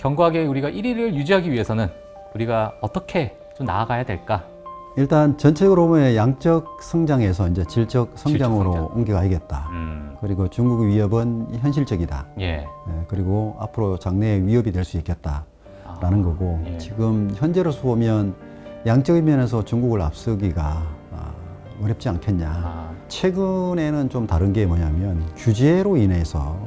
견고하게 우리가 1위를 유지하기 위해서는 우리가 어떻게 좀 나아가야 될까? 일단 전체적으로 보면 양적 성장에서 이제 질적 성장으로 성장. 옮겨가야겠다. 그리고 중국 위협은 현실적이다. 예. 예, 그리고 앞으로 장래에 위협이 될 수 있겠다라는 거고 예. 지금 현재로서 보면 양적인 면에서 중국을 앞서기가 어렵지 않겠냐. 최근에는 좀 다른 게 뭐냐면 규제로 인해서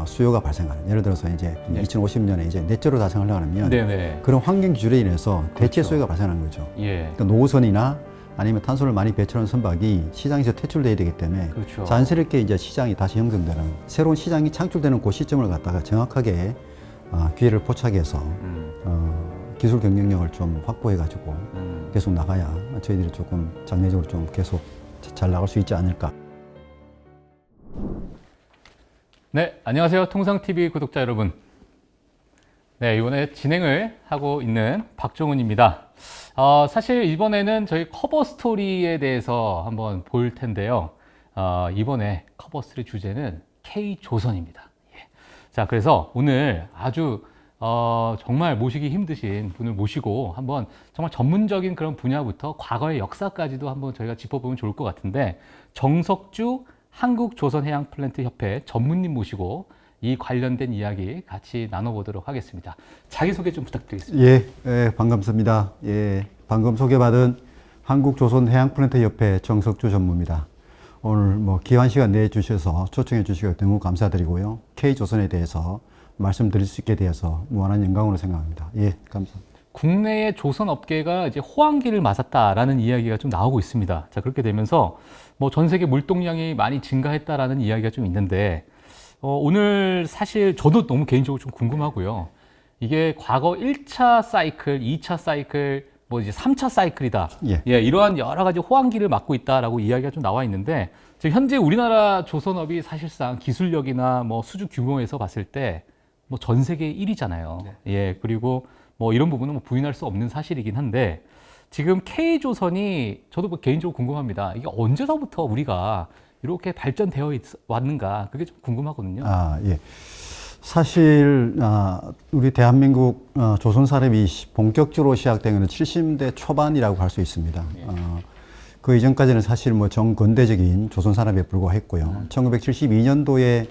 수요가 발생하는, 예를 들어서 이제 네. 2050년에 이제 넷제로 달성하려고 하면 네네. 그런 환경 규제로 인해서 대체 그렇죠. 수요가 발생하는 거죠. 예. 그러니까 노선이나 아니면 탄소를 많이 배출하는 선박이 시장에서 퇴출돼야 되기 때문에 그렇죠. 자연스럽게 이제 시장이 다시 형성되는, 새로운 시장이 창출되는 그 시점을 갖다가 정확하게 기회를 포착해서 기술 경쟁력을 좀 확보해가지고 계속 나가야 저희들이 조금 장래적으로 좀 계속 잘 나갈 수 있지 않을까. 네, 안녕하세요. 통상TV 구독자 여러분. 네, 이번에 진행을 하고 있는 박종훈입니다. 사실 이번에는 저희 커버 스토리에 대해서 한번 볼 텐데요. 이번에 커버 스토리 주제는 K조선입니다. 예. 자, 그래서 오늘 아주 정말 모시기 힘드신 분을 모시고 한번 정말 전문적인 그런 분야부터 과거의 역사까지도 한번 저희가 짚어보면 좋을 것 같은데, 정석주 한국조선해양플랜트협회 전무님 모시고 이 관련된 이야기 같이 나눠보도록 하겠습니다. 자기소개 좀 부탁드리겠습니다. 예, 반갑습니다. 예, 방금 소개받은 한국조선해양플랜트협회 정석주 전무입니다. 오늘 뭐 귀한 시간 내주셔서 초청해 주시고 너무 감사드리고요. K조선에 대해서 말씀드릴 수 있게 되어서 무한한 영광으로 생각합니다. 예, 감사합니다. 국내의 조선 업계가 이제 호황기를 맞았다라는 이야기가 좀 나오고 있습니다. 자, 그렇게 되면서 뭐 전 세계 물동량이 많이 증가했다라는 이야기가 좀 있는데, 오늘 사실 저도 너무 개인적으로 좀 궁금하고요. 이게 과거 1차 사이클, 2차 사이클, 뭐 이제 3차 사이클이다. 예. 이러한 여러 가지 호황기를 맞고 있다라고 이야기가 좀 나와 있는데, 지금 현재 우리나라 조선업이 사실상 기술력이나 뭐 수주 규모에서 봤을 때 뭐 전 세계 1위잖아요. 네. 예, 그리고 뭐 이런 부분은 뭐 부인할 수 없는 사실이긴 한데, 지금 K조선이 저도 뭐 개인적으로 궁금합니다. 이게 언제서부터 우리가 이렇게 발전되어 왔는가, 그게 좀 궁금하거든요. 예. 사실 우리 대한민국 조선 산업이 본격적으로 시작된 것은 70대 초반이라고 할 수 있습니다. 예. 그 이전까지는 사실 뭐 정근대적인 조선 산업에 불과했고요. 1972년도에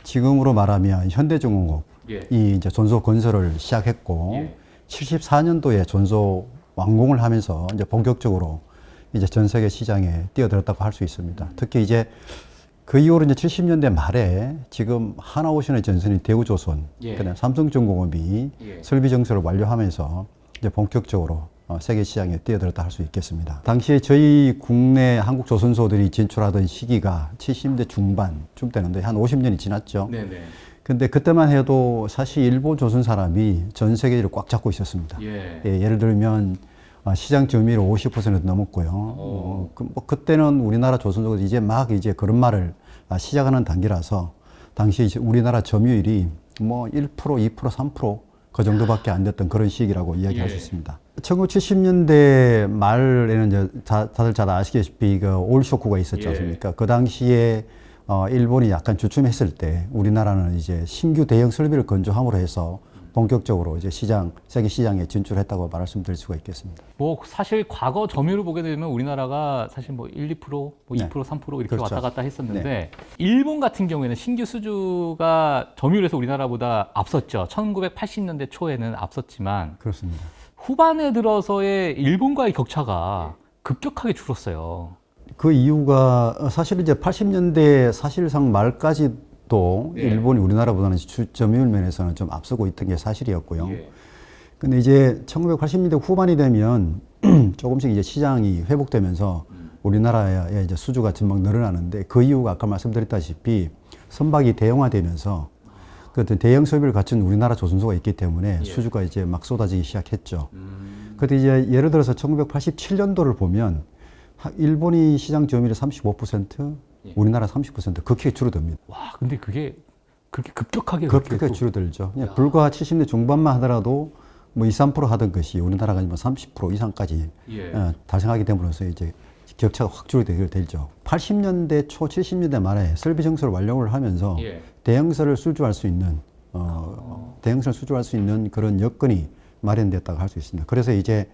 지금으로 말하면 현대중공업이 예. 이제 전소 건설을 시작했고, 예. 74년도에 전소 완공을 하면서 이제 본격적으로 이제 전 세계 시장에 뛰어들었다고 할 수 있습니다. 특히 이제 그 이후로 이제 70년대 말에 지금 하나오션의 전선인 대우조선, 예. 그다음 삼성중공업이 예. 설비 정설을 완료하면서 이제 본격적으로 세계 시장에 뛰어들었다 할 수 있겠습니다. 당시에 저희 국내 한국 조선소들이 진출하던 시기가 70대 중반쯤 되는데 한 50년이 지났죠. 네네. 근데 그때만 해도 사실 일본 조선 산업이 전 세계를 꽉 잡고 있었습니다. 예. 예를 들면 시장 점유율 50% 넘었고요. 그때는 우리나라 조선족은 이제 막 이제 걸음마를 시작하는 단계라서 당시 이제 우리나라 점유율이 뭐 1%, 2%, 3%그 정도밖에 안 됐던 그런 시기라고 이야기할 수 있습니다. 1970년대 말에는 이제 다들 잘 아시다시피 그 오일 쇼크가 있었지 않습니까? 그 당시에 일본이 약간 주춤했을 때 우리나라는 이제 신규 대형 설비를 건조함으로 해서 본격적으로 이제 세계 시장에 진출했다고 말씀드릴 수가 있겠습니다. 뭐 사실 과거 점유율을 보게 되면 우리나라가 사실 뭐 1, 2%, 뭐 2%, 3% 이렇게 그렇죠. 왔다 갔다 했었는데, 일본 같은 경우에는 신규 수주가 점유율에서 우리나라보다 앞섰죠. 1980년대 초에는 앞섰지만 그렇습니다. 후반에 들어서의 일본과의 격차가 급격하게 줄었어요. 그 이유가 사실 이제 80년대 사실상 말까지도 일본이 우리나라보다는 점유율 면에서는 좀 앞서고 있던 게 사실이었고요. 근데 이제 1980년대 후반이 되면 조금씩 이제 시장이 회복되면서 우리나라의 이제 수주가 점점 늘어나는데, 그 이유가 아까 말씀드렸다시피 선박이 대형화되면서 그 어떤 대형 설비를 갖춘 우리나라 조선소가 있기 때문에 수주가 이제 막 쏟아지기 시작했죠. 그때 이제 예를 들어서 1987년도를 보면 일본이 시장 점유율이 35%, 우리나라 30% 그렇게 줄어듭니다. 와, 근데 그게 그렇게 급격하게 그렇게 줄어들죠. 불과 70대 중반만 하더라도 뭐 2, 3% 하던 것이 우리나라가 뭐 30% 이상까지 달성하게 됨으로써 이제 격차가 확 줄어들죠. 80년대 초, 70년대 말에 설비 정설을 완료를 하면서 대형설을 수주할 수 있는 대형선을 수주할 수 있는 그런 여건이 마련됐다고 할 수 있습니다. 그래서 이제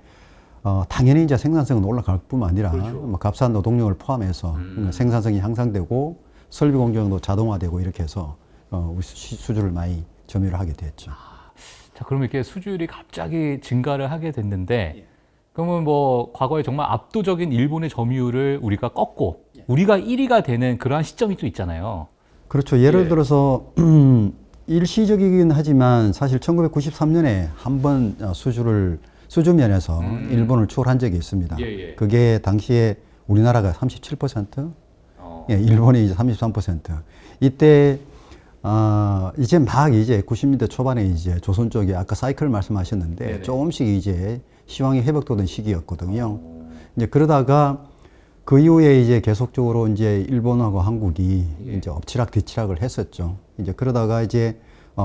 당연히 이제 생산성은 올라갈 뿐만 아니라 그렇죠. 뭐 값싼 노동력을 포함해서 생산성이 향상되고 설비 공정도 자동화되고 이렇게 해서 우리 수주를 많이 점유를 하게 됐죠. 자, 그러면 이렇게 수주율이 갑자기 증가를 하게 됐는데, 그러면 뭐 과거에 정말 압도적인 일본의 점유율을 우리가 꺾고 우리가 1위가 되는 그러한 시점이 또 있잖아요. 그렇죠. 예를 들어서 일시적이긴 하지만 사실 1993년에 한 번 수주 면에서 일본을 추월한 적이 있습니다. 그게 당시에 우리나라가 37%, 일본이 이제 33%. 이때 이제 막 이제 90년대 초반에 이제 조선 쪽이 아까 사이클 말씀하셨는데 조금씩 이제 시황이 회복되던 시기였거든요. 이제 그러다가 그 이후에 이제 계속적으로 이제 일본하고 한국이 이제 엎치락 뒤치락을 했었죠. 이제 그러다가 이제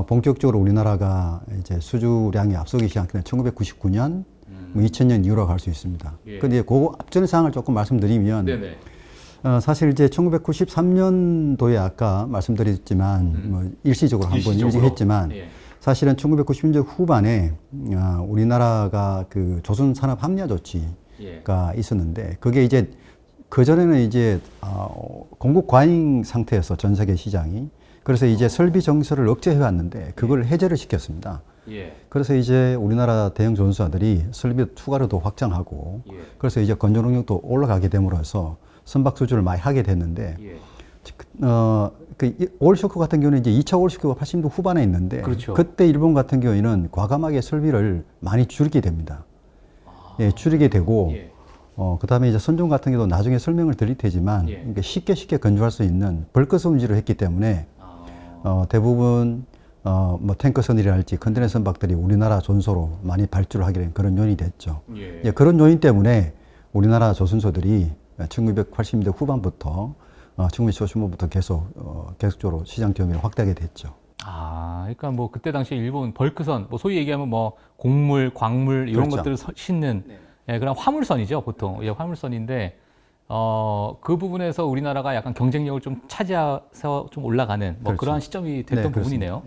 본격적으로 우리나라가 이제 수주량이 앞서기 시작한 1999년, 뭐 2000년 이후로 갈 수 있습니다. 근데 그 앞전 사항을 조금 말씀드리면, 사실 이제 1993년도에 아까 말씀드렸지만, 뭐 일시적으로 한번 일시했지만, 사실은 1990년대 후반에 우리나라가 그 조선 산업 합리화 조치가 있었는데, 그게 이제 그전에는 이제 공급 과잉 상태에서 전 세계 시장이, 그래서 이제 설비 정서를 억제해 왔는데 그걸 해제를 시켰습니다. 그래서 이제 우리나라 대형 조선사들이 설비 추가로 더 확장하고, 그래서 이제 건조 능력도 올라가게 됨으로써 선박 수주를 많이 하게 됐는데, 그 올쇼크 같은 경우는 이제 2차 올쇼크가 80년대 후반에 있는데, 그렇죠. 그때 일본 같은 경우에는 과감하게 설비를 많이 줄이게 됩니다. 줄이게 되고, 그 다음에 이제 선종 같은 경우도 나중에 설명을 드릴 테지만, 그러니까 쉽게 건조할 수 있는 벌크 손질을 했기 때문에, 대부분, 뭐 탱커선이랄지 컨테이너 선박들이 우리나라 존소로 많이 발주를 하게 된 그런 요인이 됐죠. 이제 그런 요인 때문에 우리나라 조선소들이 1980년대 후반부터 1970년부터 계속적으로 시장 점유를 확대하게 됐죠. 그러니까 뭐 그때 당시 일본 벌크선, 뭐 소위 얘기하면 뭐 곡물, 광물 이런 그렇죠. 것들을 싣는 그런 화물선이죠, 보통. 화물선인데 그 부분에서 우리나라가 약간 경쟁력을 좀 차지해서 좀 올라가는 뭐 그렇죠. 그러한 시점이 됐던 부분이네요.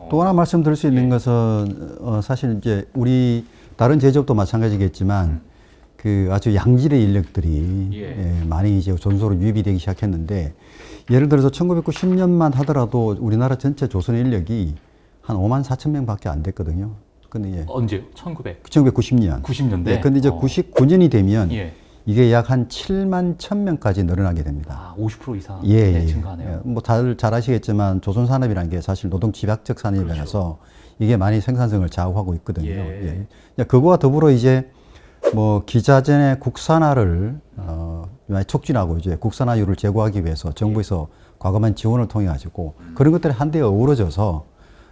또 하나 말씀드릴 수 있는 것은 사실 이제 우리 다른 제조업도 마찬가지겠지만 그 아주 양질의 인력들이 많이 이제 존소로 유입이 되기 시작했는데, 예를 들어서 1990년만 하더라도 우리나라 전체 조선 인력이 한 5만 4천 명밖에 안 됐거든요. 근데 언제? 1990년. 90년대. 근데 이제 99년이 되면 이게 약 한 7만 1,000명까지 늘어나게 됩니다. 50% 이상 증가하네요. 뭐 다들 잘 아시겠지만 조선 산업이라는 게 사실 노동 집약적 산업이라서 이게 많이 생산성을 좌우하고 있거든요. 그거와 더불어 이제 뭐 기자재의 국산화를 많이 촉진하고 이제 국산화율을 제고하기 위해서 정부에서 과감한 지원을 통해 가지고 그런 것들이 한데 어우러져서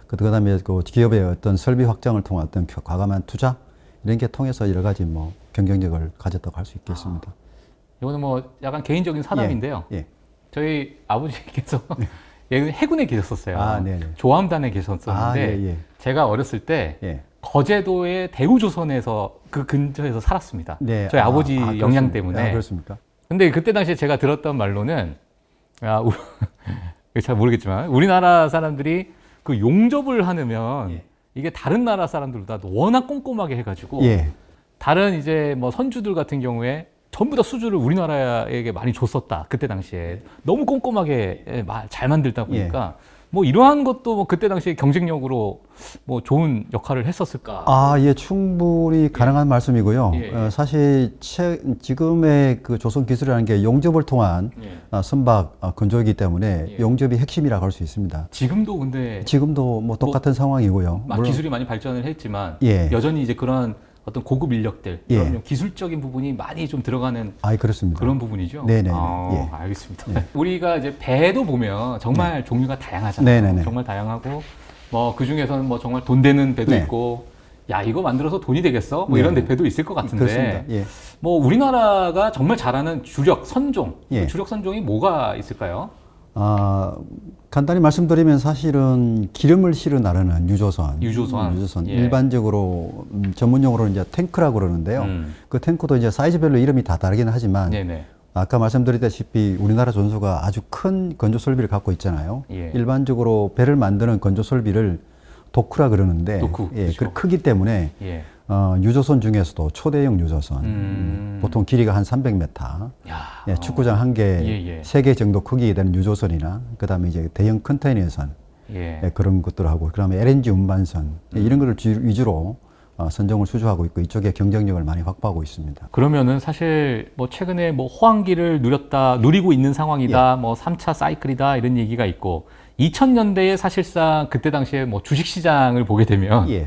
그다음에 그 기업의 어떤 설비 확장을 통한 어떤 과감한 투자 이런 게 통해서 여러 가지 뭐 경쟁력을 가졌다고 할 수 있겠습니다. 이거는 뭐 약간 개인적인 사담인데요. 저희 아버지께서 해군에 계셨었어요. 조함단에 계셨었는데 제가 어렸을 때 거제도의 대우조선에서 그 근처에서 살았습니다. 저희 아버지 영향 때문에. 그렇습니까? 근데 그때 당시에 제가 들었던 말로는 잘 모르겠지만 우리나라 사람들이 그 용접을 하면 이게 다른 나라 사람들보다 워낙 꼼꼼하게 해가지고 다른 이제 뭐 선주들 같은 경우에 전부 다 수주를 우리나라에게 많이 줬었다. 그때 당시에 너무 꼼꼼하게 잘 만들다 보니까 뭐 이러한 것도 뭐 그때 당시에 경쟁력으로 뭐 좋은 역할을 했었을까? 충분히 가능한 말씀이고요. 사실 지금의 그 조선 기술이라는 게 용접을 통한 선박 건조이기 때문에 용접이 핵심이라고 할 수 있습니다. 지금도 근데 지금도 뭐 똑같은 상황이고요. 기술이 많이 발전을 했지만 여전히 이제 그런 어떤 고급 인력들, 이런 기술적인 부분이 많이 좀 들어가는 그렇습니다. 그런 부분이죠. 알겠습니다. 우리가 이제 배도 보면 정말 종류가 다양하잖아요. 정말 다양하고 뭐 그 중에서는 뭐 정말 돈 되는 배도 있고, 야 이거 만들어서 돈이 되겠어? 뭐 이런 배도 있을 것 같은데, 뭐 우리나라가 정말 잘하는 주력 선종, 주력 선종이 뭐가 있을까요? 간단히 말씀드리면 사실은 기름을 실어 나르는 유조선. 일반적으로 전문용어로는 이제 탱크라고 그러는데요. 그 탱크도 이제 사이즈별로 이름이 다 다르긴 하지만 아까 말씀드렸다시피 우리나라 존소가 아주 큰 건조 설비를 갖고 있잖아요. 일반적으로 배를 만드는 건조 설비를 도쿠라 그러는데 도쿠, 예, 그렇죠. 그 크기 때문에 예. 유조선 중에서도 초대형 유조선 보통 길이가 한 300m 야. 예, 축구장 한 개, 예, 예. 3개 정도 크기 되는 유조선이나 그다음에 이제 대형 컨테이너선 예. 예, 그런 것들하고 그다음에 LNG 운반선 예, 이런 거를 위주로 선정을 수주하고 있고 이쪽에 경쟁력을 많이 확보하고 있습니다. 그러면은 사실 뭐 최근에 뭐 호황기를 누리고 있는 상황이다, 뭐 3차 사이클이다 이런 얘기가 있고 2000년대에 사실상 그때 당시에 뭐 주식시장을 보게 되면 예.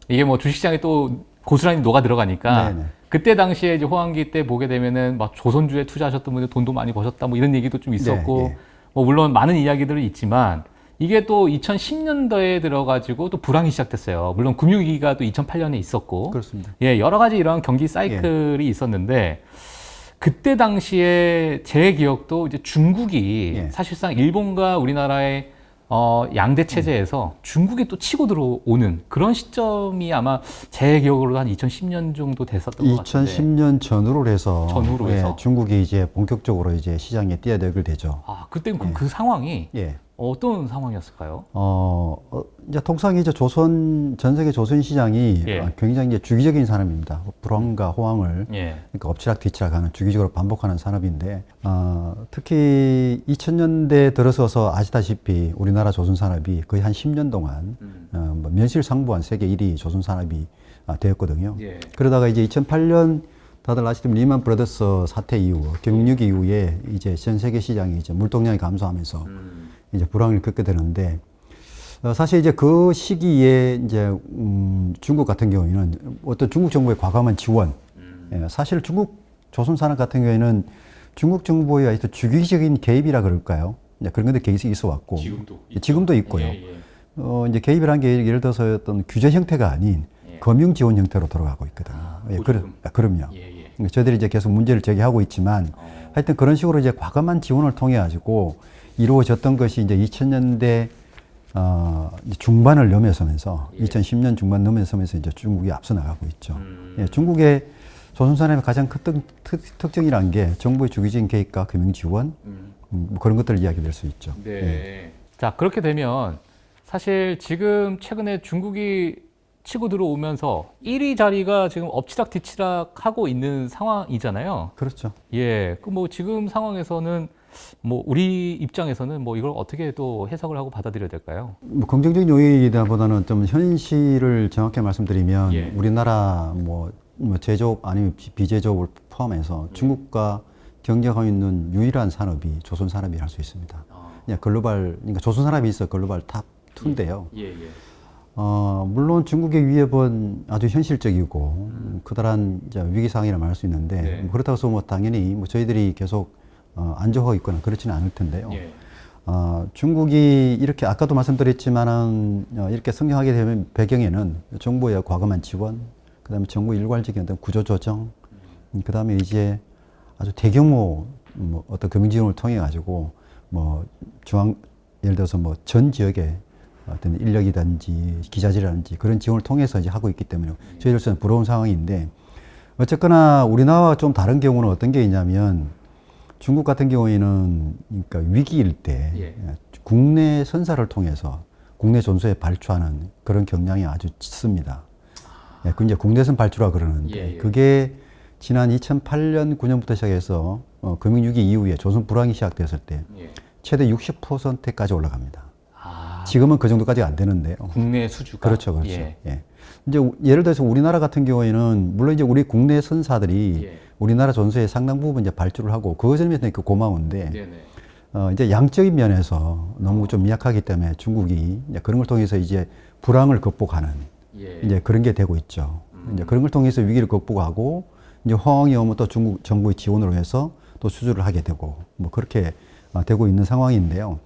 이게 뭐 주식시장에 또 고스란히 녹아 들어가니까 네네. 그때 당시에 이제 호황기 때 보게 되면은 막 조선주에 투자하셨던 분들 돈도 많이 버셨다 뭐 이런 얘기도 좀 있었고 네, 예. 뭐 물론 많은 이야기들이 있지만 이게 또 2010년도에 들어가지고 또 불황이 시작됐어요. 물론 금융위기가 또 2008년에 있었고 그렇습니다. 예, 여러 가지 이런 경기 사이클이 있었는데 그때 당시에 제 기억도 이제 중국이 예. 사실상 일본과 우리나라의 양대 체제에서 중국이 또 치고 들어오는 그런 시점이 아마 제 기억으로 한 2010년 정도 됐었던 것 같은데. 2010년 전후로 해서 해서. 중국이 이제 본격적으로 이제 시장에 뛰어들게 되죠. 아, 그때 그럼 그 상황이 예. 어떤 상황이었을까요? 이제 통상 이제 전 세계 조선 시장이 예. 굉장히 이제 주기적인 산업입니다. 불황과 호황을 예. 그러니까 엎치락 뒤치락하는 주기적으로 반복하는 산업인데 특히 2000년대 들어서서 아시다시피 우리나라 조선 산업이 거의 한 10년 동안 뭐 면실상부한 세계 1위 조선 산업이 되었거든요. 예. 그러다가 이제 2008년 다들 아시다시피 리만 브라더스 사태 이후 경유기 이후에 이제 전 세계 시장이 이제 물동량이 감소하면서 이제 불황을 겪게 되는데 사실 이제 그 시기에 이제 중국 같은 경우에는 어떤 중국 정부의 과감한 지원, 예, 사실 중국 조선 산업 같은 경우에는 중국 정부의 어떤 주기적인 개입이라 그럴까요? 이제 그런 것들 계속 있어 왔고 지금도 있고요. 이제 개입이라는 게 예를 들어서 어떤 규제 형태가 아닌 금융 지원 형태로 돌아가고 있거든요. 예, 그럼요. 저희들이 이제 계속 문제를 제기하고 있지만 하여튼 그런 식으로 이제 과감한 지원을 통해 가지고 이루어졌던 것이 이제 2000년대 중반을 넘어서면서 2010년 중반 넘어서면서 이제 중국이 앞서 나가고 있죠. 예, 중국의 조선산업의 가장 큰 특징이라는 게 정부의 주기적인 개입과 금융 지원 뭐 그런 것들을 이야기될 수 있죠. 네. 예. 자, 그렇게 되면 사실 지금 최근에 중국이 치고 들어오면서 1위 자리가 지금 엎치락 뒤치락 하고 있는 상황이잖아요. 그렇죠. 예. 그 뭐 지금 상황에서는 뭐 우리 입장에서는 뭐 이걸 어떻게 또 해석을 하고 받아들여야 될까요? 뭐 긍정적인 요인이다보다는 좀 현실을 정확히 말씀드리면 예. 우리나라 뭐 제조업 아니면 비제조업을 포함해서 중국과 경쟁하고 있는 유일한 산업이 조선 산업이 할 수 있습니다. 그냥 그러니까 조선 산업이 있어 글로벌 탑 2인데요. 물론 중국의 위협은 아주 현실적이고 커다란 이제 위기 상황이라 말할 수 있는데 네. 뭐 그렇다고 해서 뭐 당연히 뭐 저희들이 계속 안정하고 있거나 그렇지는 않을 텐데요. 예. 중국이 이렇게 아까도 말씀드렸지만은 이렇게 성장하게 되면 배경에는 정부의 과감한 지원, 그다음에 정부 일괄적인 어떤 구조 조정, 그다음에 이제 아주 대규모 뭐 어떤 금융 지원을 통해 가지고 뭐 예를 들어서 뭐 전 지역에 어떤 인력이든지 기자재라든지 그런 지원을 통해서 이제 하고 있기 때문에 저희로서는 부러운 상황인데 어쨌거나 우리나라와 좀 다른 경우는 어떤 게 있냐면 중국 같은 경우에는 그러니까 위기일 때 국내 선사를 통해서 국내 존수에 발주하는 그런 경향이 아주 짙습니다. 그 이제 국내선 발주라 그러는데 그게 지난 2008년, 9년부터 시작해서 금융위기 이후에 조선 불황이 시작됐을 때 최대 60%까지 올라갑니다. 지금은 그 정도까지 안 되는데요. 국내 수주가 그렇죠. 예. 이제 예를 들어서 우리나라 같은 경우에는 물론 이제 우리 국내 선사들이 우리나라 전수의 상당 부분 이제 발주를 하고 그것 점에서 고마운데 이제 양적인 면에서 너무 좀 미약하기 때문에 중국이 이제 그런 걸 통해서 이제 불황을 극복하는 이제 그런 게 되고 있죠. 이제 그런 걸 통해서 위기를 극복하고 이제 호황이 오면 또 중국 정부의 지원으로 해서 또 수주를 하게 되고 뭐 그렇게 되고 있는 상황인데요.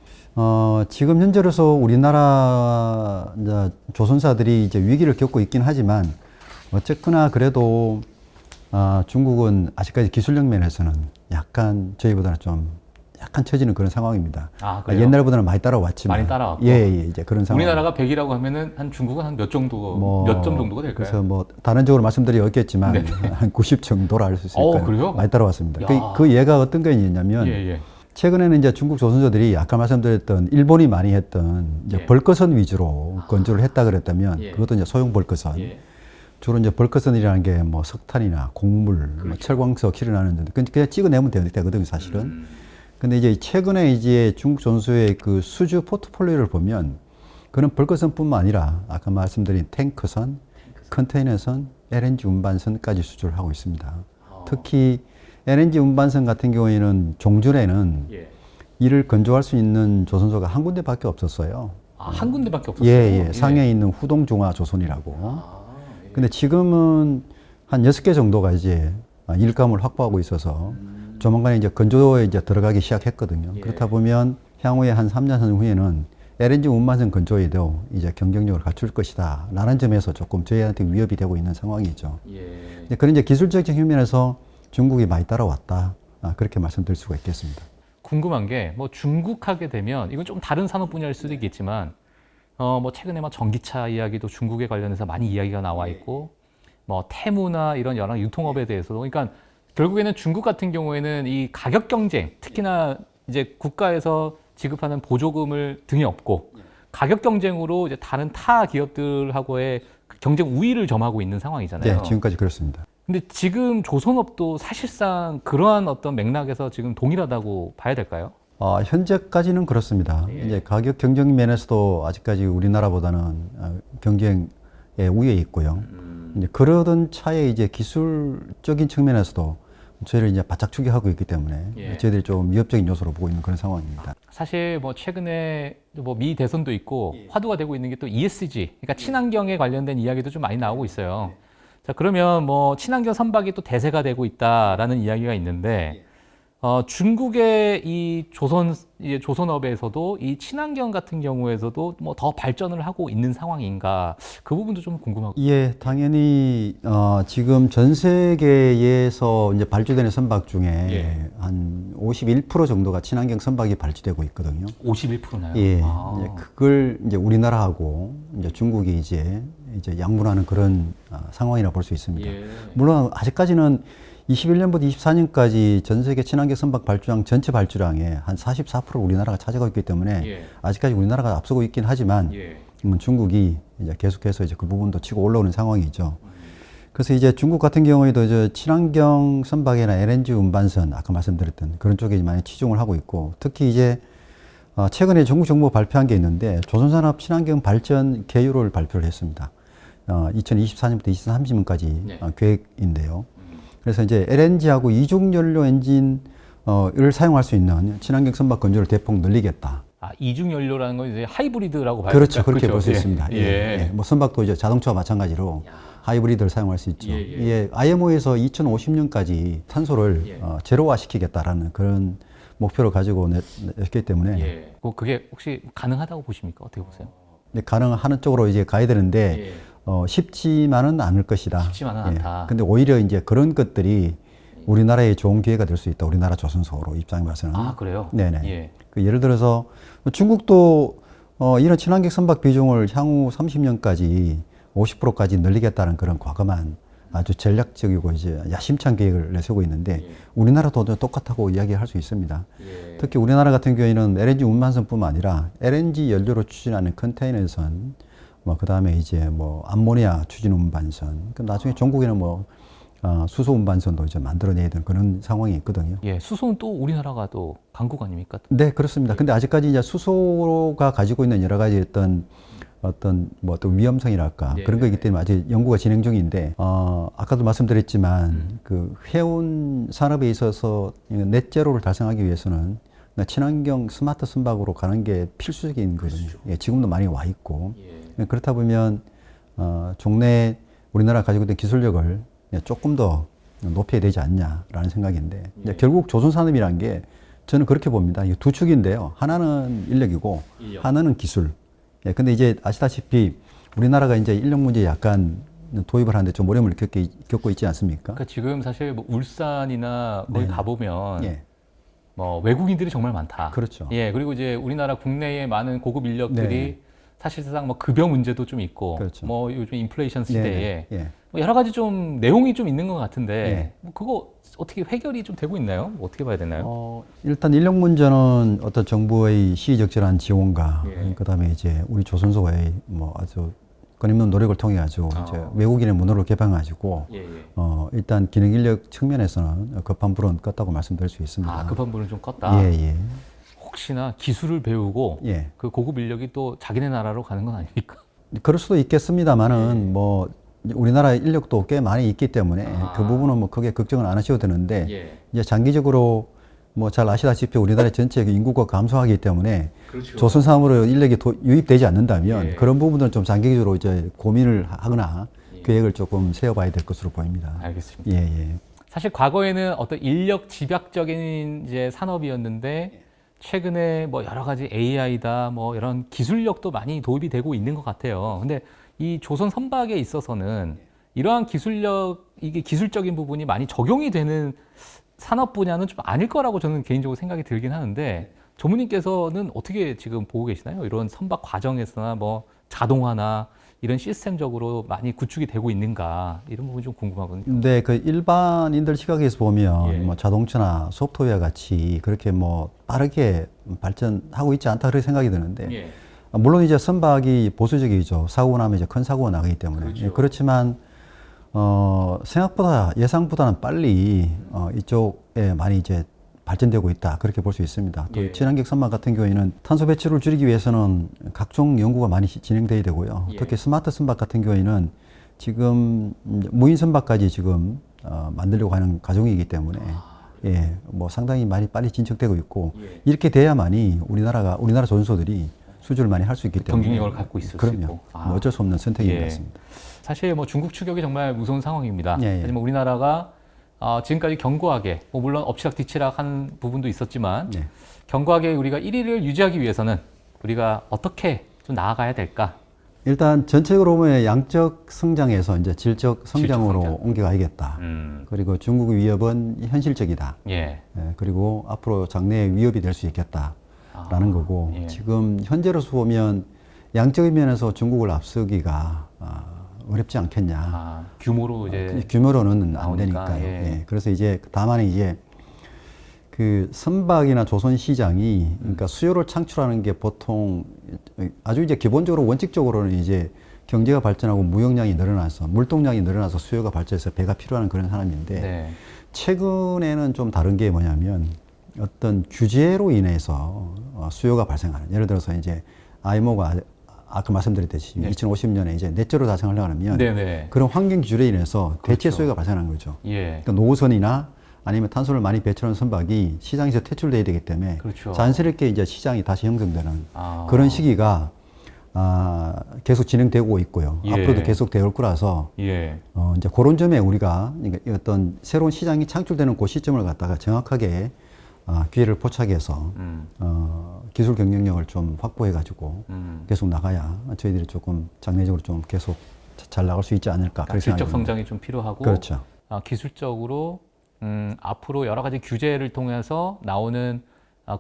지금 현재로서 우리나라 이제 조선사들이 이제 위기를 겪고 있긴 하지만 어쨌거나 그래도 중국은 아직까지 기술력 면에서는 약간 저희보다는 좀 약간 처지는 그런 상황입니다. 그래요? 옛날보다는 많이 따라왔지만 많이 따라왔고. 이제 그런 상황. 우리나라가 100이라고 하면은 한 중국은 한 몇 정도 몇 점 정도가 될까요? 그래서 뭐 단언적으로 말씀드리기 어렵겠지만 한 90 정도라 할 수 있을 거예요. 그래요? 많이 따라왔습니다. 그 예가 어떤 게 있냐면 최근에는 이제 중국 조선소들이 아까 말씀드렸던 일본이 많이 했던 이제 예. 벌거선 위주로 건조를 했다 그랬다면 예. 그것도 이제 소형 벌거선. 예. 주로 이제 벌거선이라는 게 뭐 석탄이나 곡물, 뭐 철광석 실현하는 데 그냥 찍어내면 되거든요, 사실은. 근데 이제 최근에 이제 중국 조선소의 그 수주 포트폴리오를 보면 그는 벌거선뿐만 아니라 아까 말씀드린 탱커선, 컨테이너선, LNG 운반선까지 수주를 하고 있습니다. 특히 LNG 운반선 같은 경우에는 종전에는 예. 이를 건조할 수 있는 조선소가 한 군데밖에 없었어요. 아, 한 군데밖에 없었어요. 예. 상해에 있는 후동중화조선이라고. 근데 지금은 한 6개 정도가 이제 일감을 확보하고 있어서 조만간에 이제 건조에 이제 들어가기 시작했거든요. 예. 그렇다 보면 향후에 한 3년 후에는 LNG 운반선 건조에도 이제 경쟁력을 갖출 것이다. 라는 점에서 조금 저희한테 위협이 되고 있는 상황이죠. 예. 그런 이제 기술적인 측면에서 중국이 많이 따라왔다. 그렇게 말씀드릴 수가 있겠습니다. 궁금한 게 뭐 중국하게 되면 이건 좀 다른 산업 분야일 수도 있겠지만 뭐 최근에 막 전기차 이야기도 중국에 관련해서 많이 이야기가 나와 있고 뭐 태무나 이런 여러 유통업에 대해서도 그러니까 결국에는 중국 같은 경우에는 이 가격 경쟁 특히나 이제 국가에서 지급하는 보조금을 등에 업고 가격 경쟁으로 이제 다른 타 기업들하고의 경쟁 우위를 점하고 있는 상황이잖아요. 네, 지금까지 그렇습니다. 근데 지금 조선업도 사실상 그러한 어떤 맥락에서 지금 동일하다고 봐야 될까요? 현재까지는 그렇습니다. 이제 가격 경쟁 면에서도 아직까지 우리나라보다는 경쟁에 우위에 있고요. 이제 그러던 차에 이제 기술적인 측면에서도 저희를 이제 바짝 추격하고 있기 때문에 저희들이 좀 위협적인 요소로 보고 있는 그런 상황입니다. 사실 뭐 최근에 뭐 미 대선도 있고 화두가 되고 있는 게 또 ESG, 그러니까 친환경에 관련된 이야기도 좀 많이 나오고 있어요. 자, 그러면 뭐 친환경 선박이 또 대세가 되고 있다라는 이야기가 있는데 중국의 이 조선업에서도 이 친환경 같은 경우에서도 뭐 더 발전을 하고 있는 상황인가 그 부분도 좀 궁금하고. 예, 당연히 지금 전 세계에서 이제 발주되는 선박 중에 한 51% 정도가 친환경 선박이 발주되고 있거든요. 51%나요? 예, 이제 그걸 이제 우리나라하고 이제 중국이 이제 양분하는 그런 상황이라 볼 수 있습니다. 물론 아직까지는 21년부터 24년까지 전 세계 친환경 선박 발주량 전체 발주량의 한 44%를 우리나라가 차지하고 있기 때문에 아직까지 우리나라가 앞서고 있긴 하지만 중국이 이제 계속해서 이제 그 부분도 치고 올라오는 상황이죠. 그래서 이제 중국 같은 경우에도 이제 친환경 선박이나 LNG 운반선 아까 말씀드렸던 그런 쪽에 많이 치중을 하고 있고 특히 이제 최근에 중국 정부가 발표한 게 있는데 조선산업 친환경 발전 계율을 발표를 했습니다. 2024년부터 2030년까지 계획인데요. 그래서 이제 LNG하고 이중연료 엔진을 사용할 수 있는 친환경 선박 건조를 대폭 늘리겠다. 이중연료라는 건 이제 하이브리드라고 봐야 그렇죠. 될까요? 그렇게 볼 수 있습니다. 뭐 선박도 이제 자동차와 마찬가지로 하이브리드를 사용할 수 있죠. IMO에서 2050년까지 탄소를 제로화 시키겠다라는 그런 목표를 가지고 냈기 때문에 그게 혹시 가능하다고 보십니까? 어떻게 보세요? 가능하는 쪽으로 이제 가야 되는데 쉽지만은 않을 것이다. 쉽지만은 않다. 근데 오히려 이제 그런 것들이 우리나라에 좋은 기회가 될 수 있다. 우리나라 조선소로 입장에 봐서는. 그래요? 네네. 예를 들어서 중국도 이런 친환경 선박 비중을 향후 30년까지 50%까지 늘리겠다는 그런 과감한 아주 전략적이고 이제 야심찬 계획을 내세우고 있는데 우리나라도 똑같다고 이야기할 수 있습니다. 특히 우리나라 같은 경우에는 LNG 운반선뿐만 아니라 LNG 연료로 추진하는 컨테이너선 그 다음에 이제 암모니아 추진 운반선, 그럼 나중에 전국에는 수소 운반선도 이제 만들어내야 되는 그런 상황이 있거든요. 수소는 또 우리나라가 또 강국 아닙니까? 네, 그렇습니다. 근데 아직까지 이제 수소가 가지고 있는 여러 가지 어떤 위험성이랄까 그런 거이기 때문에 아직 연구가 진행 중인데, 아까도 말씀드렸지만 그 해운 산업에 있어서 넷제로를 달성하기 위해서는 친환경 스마트 선박으로 가는 게 필수적인 거거든요. 지금도 많이 와 있고. 그렇다 보면 종래 우리나라가 가지고 있는 기술력을 조금 더 높여야 되지 않냐라는 생각인데 결국 조선산업이라는 게 저는 그렇게 봅니다. 이게 두 축인데요. 하나는 인력이고 하나는 기술. 근데 이제 아시다시피 우리나라가 이제 인력 문제에 약간 도입을 하는데 좀 어려움을 겪고 있지 않습니까? 그러니까 지금 사실 울산이나 거기 가보면 외국인들이 정말 많다. 그렇죠. 그리고 이제 우리나라 국내에 많은 고급 인력들이 사실상 급여 문제도 좀 있고, 그렇죠. 요즘 인플레이션 시대에 뭐 여러 가지 좀 내용이 좀 있는 것 같은데 예. 뭐 그거 어떻게 해결이 좀 되고 있나요? 뭐 어떻게 봐야 되나요? 일단 인력 문제는 어떤 정부의 시의적절한 지원과 예. 그다음에 이제 우리 조선소의 뭐 아주 끊임없는 노력을 통해 가지고 아. 이제 외국인의 문호를 개방가지고 예, 예. 일단 기능 인력 측면에서는 급한 불은 껐다고 말씀드릴 수 있습니다. 아, 급한 불은 좀 껐다. 예, 예. 혹시나 기술을 배우고 예. 그 고급 인력이 또 자기네 나라로 가는 건 아닙니까? 그럴 수도 있겠습니다만은 뭐 우리나라 인력도 꽤 많이 있기 때문에 아. 그 부분은 뭐 크게 걱정을 안 하셔도 되는데 예. 이제 장기적으로 뭐 잘 아시다시피 우리나라 전체 인구가 감소하기 때문에 그렇죠. 조선사업으로 인력이 유입되지 않는다면 예. 그런 부분들은 좀 장기적으로 이제 고민을 하거나 예. 계획을 조금 세워봐야 될 것으로 보입니다. 알겠습니다. 예, 예. 사실 과거에는 어떤 인력 집약적인 이제 산업이었는데 최근에 뭐 여러 가지 AI다 뭐 이런 기술력도 많이 도입이 되고 있는 것 같아요. 근데 이 조선 선박에 있어서는 이러한 기술력 이게 기술적인 부분이 많이 적용이 되는 산업 분야는 좀 아닐 거라고 저는 개인적으로 생각이 들긴 하는데 조무님께서는 어떻게 지금 보고 계시나요? 이런 선박 과정에서나 뭐 자동화나 이런 시스템적으로 많이 구축이 되고 있는가 이런 부분이 좀 궁금하거든요. 근데 그 일반인들 시각에서 보면 예. 뭐 자동차나 소프트웨어 같이 그렇게 뭐 빠르게 발전하고 있지 않다 그렇게 생각이 드는데 예. 물론 이제 선박이 보수적이죠. 사고가 나면 이제 큰 사고가 나기 때문에. 그렇죠. 예, 그렇지만 생각보다 예상보다는 빨리 이쪽에 많이 이제 발전되고 있다 그렇게 볼 수 있습니다. 또 예. 친환경 선박 같은 경우에는 탄소 배출을 줄이기 위해서는 각종 연구가 많이 진행돼야 되고요. 예. 특히 스마트 선박 같은 경우에는 지금 무인 선박까지 지금 만들려고 하는 과정이기 때문에 예, 뭐 상당히 많이 빨리 진척되고 있고 예. 이렇게 돼야만이 우리나라 조선소들이 수주를 많이 할 수 있기 때문에 경쟁력을 갖고 있을 수 그럼요. 있고. 뭐 어쩔 수 없는 선택인 예. 것 같습니다. 사실 뭐 중국 추격이 정말 무서운 상황입니다. 예, 예. 하지만 우리나라가 지금까지 견고하게 뭐 물론 엎치락뒤치락 한 부분도 있었지만 예. 견고하게 우리가 1위를 유지하기 위해서는 우리가 어떻게 좀 나아가야 될까? 일단 전체적으로 보면 양적 성장에서 이제 질적 성장으로 성장. 옮겨가야겠다. 그리고 중국 위협은 현실적이다. 예. 예, 그리고 앞으로 장래에 위협이 될 수 있겠다라는 거고 예. 지금 현재로서 보면 양적인 면에서 중국을 앞서기가 어렵지 않겠냐. 규모로 이제 규모로는 안 나오니까, 되니까요. 예. 예, 그래서 이제 다만 이제 그 선박이나 조선 시장이 그러니까 수요를 창출하는 게 보통 아주 이제 기본적으로 원칙적으로는 이제 경제가 발전하고 무역량이 늘어나서 물동량이 늘어나서 수요가 발전해서 배가 필요한 그런 사람인데 네. 최근에는 좀 다른 게 뭐냐면 어떤 규제로 인해서 수요가 발생하는 예를 들어서 이제 IMO가 아까 말씀드렸듯이 네. 2050년에 이제 넷제로 달성하려고 하면 네네. 그런 환경 규제로 인해서 대체 그렇죠. 수요가 발생하는 거죠. 예. 그러니까 노선이나 아니면 탄소를 많이 배출하는 선박이 시장에서 퇴출돼야 되기 때문에 그렇죠. 자연스럽게 이제 시장이 다시 형성되는 아. 그런 시기가 계속 진행되고 있고요. 예. 앞으로도 계속 될 거라서 예. 이제 그런 점에 우리가 어떤 새로운 시장이 창출되는 그 시점을 갖다가 정확하게 기회를 포착해서 기술 경쟁력을 좀 확보해가지고 계속 나가야 저희들이 조금 장래적으로 좀 계속 잘 나갈 수 있지 않을까. 그러니까 질적 성장이 좀 필요하고 그렇죠. 기술적으로 앞으로 여러 가지 규제를 통해서 나오는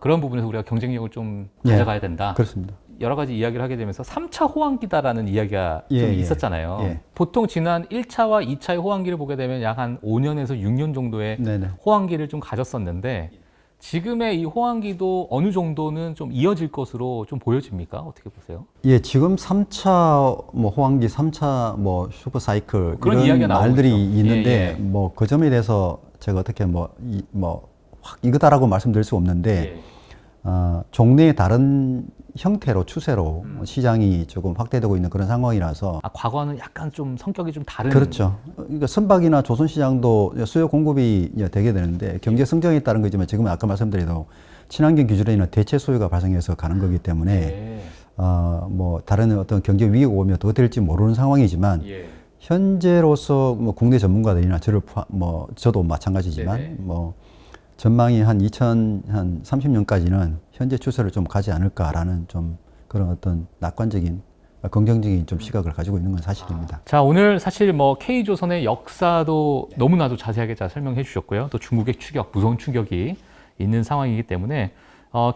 그런 부분에서 우리가 경쟁력을 좀 예. 가져가야 된다. 그렇습니다. 여러 가지 이야기를 하게 되면서 3차 호황기다라는 이야기가 예, 좀 예. 있었잖아요. 예. 보통 지난 1차와 2차의 호황기를 보게 되면 약 한 5년에서 6년 정도의 네네. 호황기를 좀 가졌었는데 지금의 이 호황기도 어느 정도는 좀 이어질 것으로 좀 보여집니까? 어떻게 보세요? 예, 지금 3차 뭐 호황기, 3차 뭐 슈퍼 사이클 그런 이런 이야기가 나오고 말들이 있죠. 있는데 예, 예. 뭐 그 점에 대해서 제가 어떻게 확 이거다라고 말씀드릴 수 없는데 예. 종래의 다른 형태로 추세로 시장이 조금 확대되고 있는 그런 상황이라서 과거와는 약간 좀 성격이 좀 다른 그렇죠. 그러니까 선박이나 조선 시장도 수요 공급이 이제 되게 되는데 경제 성장에 따른 거지만 지금은 아까 말씀드린 친환경 기준에 있는 대체 수요가 발생해서 가는 거기 때문에 예. 뭐 다른 어떤 경제 위기가 오면 어떻게 될지 모르는 상황이지만 예. 현재로서 뭐 국내 전문가들이나 저도 마찬가지지만 네네. 뭐 전망이 한 2030년까지는 현재 추세를 좀 가지 않을까라는 좀 그런 어떤 낙관적인 긍정적인 좀 시각을 가지고 있는 건 사실입니다. 자, 오늘 사실 뭐 K조선의 역사도 너무나도 자세하게 잘 설명해 주셨고요. 또 중국의 추격, 무서운 추격이 있는 상황이기 때문에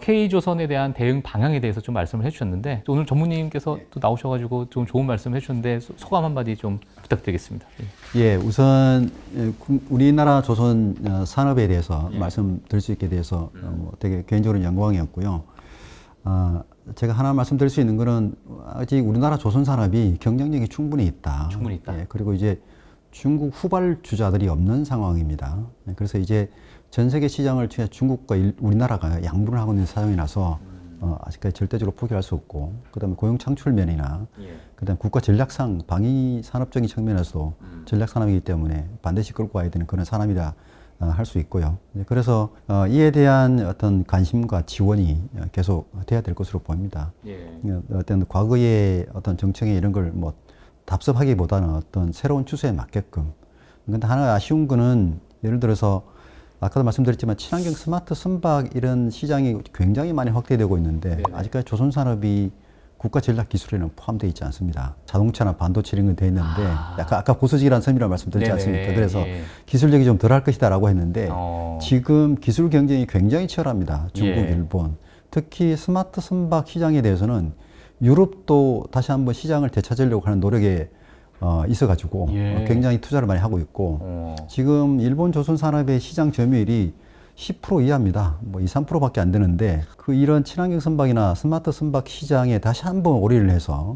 K조선에 대한 대응 방향에 대해서 좀 말씀을 해주셨는데 오늘 전무님께서 또 나오셔가지고 좀 좋은 말씀 해주셨는데 소감 한마디 좀 부탁드리겠습니다. 예, 우선 우리나라 조선 산업에 대해서 말씀드릴 수 있게 돼서 되게 개인적으로 영광이었고요. 제가 하나 말씀드릴 수 있는 거는 아직 우리나라 조선 산업이 경쟁력이 충분히 있다. 충분히 있다. 예, 그리고 이제 중국 후발주자들이 없는 상황입니다. 예, 그래서 이제 전 세계 시장을 중국과 우리나라가 양분을 하고 있는 상황이라서 아직까지 절대적으로 포기할 수 없고, 그다음에 고용 창출 면이나, 그다음 국가 전략상 방위 산업적인 측면에서도 전략 산업이기 때문에 반드시 끌고 와야 되는 그런 산업이다 할 수 있고요. 그래서 이에 대한 어떤 관심과 지원이 계속 돼야 될 것으로 보입니다. 어떤 과거의 어떤 정책에 이런 걸 뭐 답습하기보다는 어떤 새로운 추세에 맞게끔. 근데 하나 아쉬운 거는 예를 들어서 아까도 말씀드렸지만 친환경 스마트 선박 이런 시장이 굉장히 많이 확대되고 있는데 아직까지 조선 산업이 국가 전략 기술에는 포함되어 있지 않습니다. 자동차나 반도체 이런 건 돼 있는데 아까 고수직이라는 섬이라는 말씀드렸지 않습니까? 그래서 기술력이 좀 덜할 것이다라고 했는데 지금 기술 경쟁이 굉장히 치열합니다. 중국, 일본. 특히 스마트 선박 시장에 대해서는 유럽도 다시 한번 시장을 되찾으려고 하는 노력에 있어가지고 굉장히 투자를 많이 하고 있고 지금 일본 조선 산업의 시장 점유율이 10% 이하입니다. 뭐 2, 3%밖에 안 되는데 이런 친환경 선박이나 스마트 선박 시장에 다시 한번 올인을 해서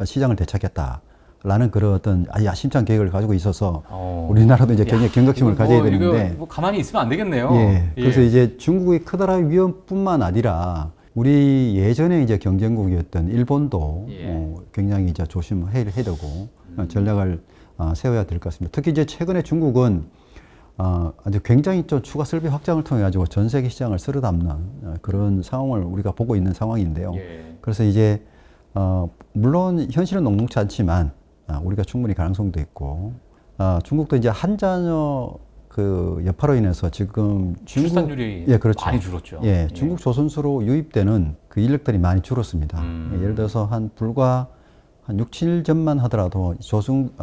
시장을 되찾겠다라는 그런 어떤 아주 야심찬 계획을 가지고 있어서 우리나라도 이제 굉장히 경각심을 가져야 되는데 뭐 가만히 있으면 안 되겠네요. 그래서 이제 중국의 커다란 위험뿐만 아니라 우리 예전에 이제 경쟁국이었던 일본도 굉장히 이제 조심해야 되고 전략을 세워야 될 것 같습니다. 특히 이제 최근에 중국은 아주 굉장히 좀 추가 설비 확장을 통해 가지고 전 세계 시장을 쓸어 담는 그런 상황을 우리가 보고 있는 상황인데요. 그래서 이제 물론 현실은 녹록치 않지만 우리가 충분히 가능성도 있고 중국도 이제 한자녀 그 여파로 인해서 지금 출산율이 그렇죠. 많이 줄었죠. 중국 조선소로 유입되는 그 인력들이 많이 줄었습니다. 예를 들어서 불과 한 6, 7전만 하더라도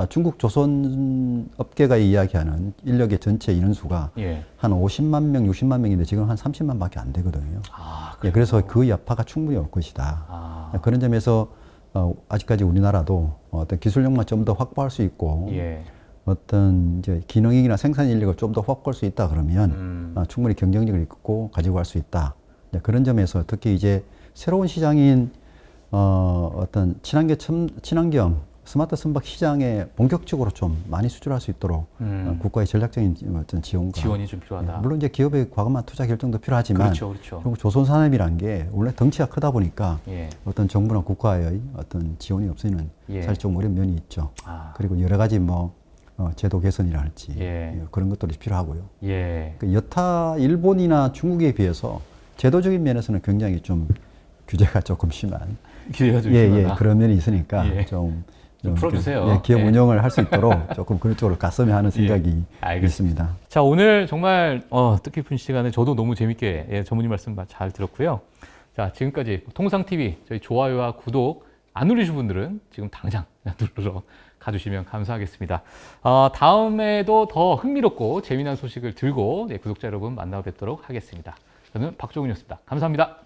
중국 조선 업계가 이야기하는 인력의 전체 인원수가 한 50만 명, 60만 명인데 지금 한 30만 밖에 안 되거든요. 그래서 그 여파가 충분히 올 것이다. 그런 점에서 아직까지 우리나라도 어떤 기술력만 좀 더 확보할 수 있고 어떤 이제 기능이나 생산 인력을 좀 더 확보할 수 있다 그러면 충분히 경쟁력을 있고 가지고 갈 수 있다. 그런 점에서 특히 이제 새로운 시장인 어떤 친환경 스마트 선박 시장에 본격적으로 좀 많이 수출할 수 있도록 국가의 전략적인 어떤 지원이 좀 필요하다. 물론 이제 기업의 과감한 투자 결정도 필요하지만 결국 조선 산업이란 게 원래 덩치가 크다 보니까 어떤 정부나 국가의 어떤 지원이 없으면 사실 좀 어려운 면이 있죠. 그리고 여러 가지 제도 개선이랄지 그런 것들이 필요하고요. 여타 일본이나 중국에 비해서 제도적인 면에서는 굉장히 좀 규제가 조금 심한 그런 면이 있으니까 좀 풀어주세요. 기업 운영을 할 수 있도록 조금 그런 쪽으로 갔으면 하는 생각이 있습니다. 자, 오늘 정말 뜻깊은 시간에 저도 너무 재밌게 전무님 말씀 잘 들었고요. 자, 지금까지 통상TV 저희 좋아요와 구독 안 누르신 분들은 지금 당장 누르러 가주시면 감사하겠습니다. 다음에도 더 흥미롭고 재미난 소식을 들고 구독자 여러분 만나 뵙도록 하겠습니다. 저는 박종훈이었습니다. 감사합니다.